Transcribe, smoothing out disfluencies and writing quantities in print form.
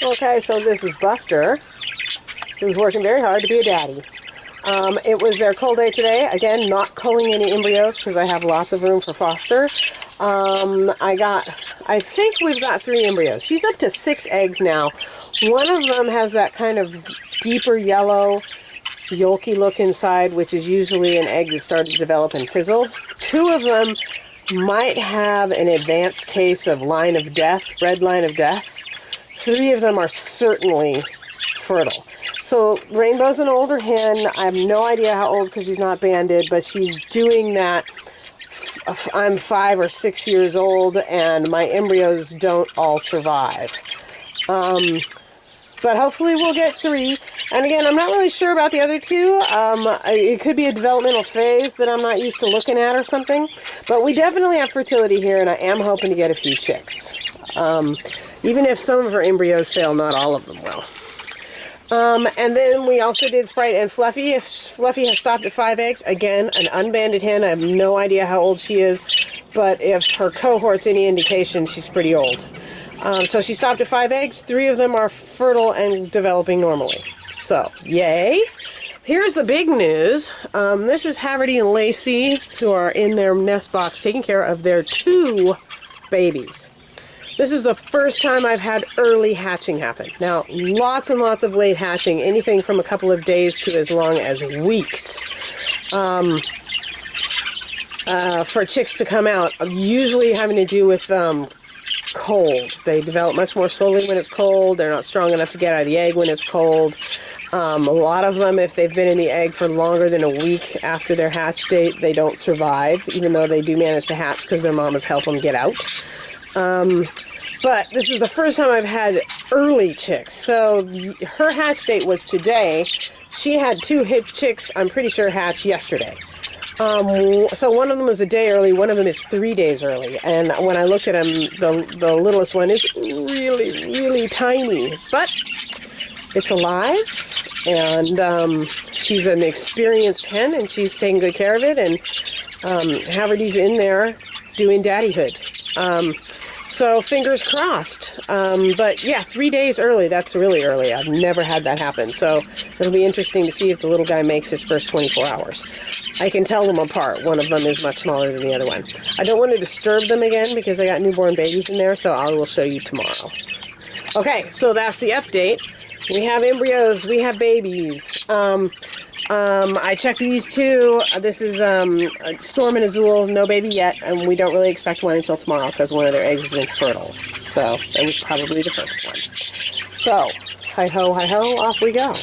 Okay, so this is Buster, who's working very hard to be a daddy. It was their cull day today. Again, not culling any embryos because I have lots of room for Foster. I think we've got 3 embryos. She's up to 6 eggs now. One of them has that kind of deeper yellow, yolky look inside, which is usually an egg that started to develop and fizzled. 2 of them might have an advanced case of line of death, red line of death. 3 of them are certainly fertile. So Rainbow's an older hen. I have no idea how old because she's not banded, but she's doing that. I'm 5 or 6 years old, and my embryos don't all survive. But hopefully we'll get 3. And again, I'm not really sure about the other 2. It could be a developmental phase that I'm not used to looking at or something. But we definitely have fertility here, and I am hoping to get a few chicks. Even if some of her embryos fail, not all of them will. And then we also did Sprite and Fluffy. Fluffy has stopped at 5 eggs. Again, an unbanded hen. I have no idea how old she is, but if her cohort's any indication, she's pretty old. So she stopped at 5 eggs. 3 of them are fertile and developing normally. So, yay. Here's the big news. This is Haverty and Lacey, who are in their nest box taking care of their 2 babies. This is the first time I've had early hatching happen. Now, lots and lots of late hatching, anything from a couple of days to as long as weeks. For chicks to come out, usually having to do with cold. They develop much more slowly when it's cold. They're not strong enough to get out of the egg when it's cold. A lot of them, if they've been in the egg for longer than a week after their hatch date, they don't survive, even though they do manage to hatch because their mamas help them get out. But this is the first time I've had early chicks. So her hatch date was today. She had 2 chicks, I'm pretty sure, hatch yesterday. So one of them is a day early, one of them is 3 days early. And when I looked at them, the littlest one is really, really tiny. But it's alive, and she's an experienced hen, and she's taking good care of it. And Haverty's in there doing daddyhood. So fingers crossed. But yeah, 3 days early, that's really early. I've never had that happen. So it'll be interesting to see if the little guy makes his first 24 hours. I can tell them apart. One of them is much smaller than the other one. I don't want to disturb them again because I got newborn babies in there, so I will show you tomorrow. Okay, so that's the update. We have embryos, we have babies. I checked these 2. This is Storm and Azul, no baby yet, and we don't really expect one until tomorrow because one of their eggs is infertile. So that was probably the first one. So, hi-ho, off we go.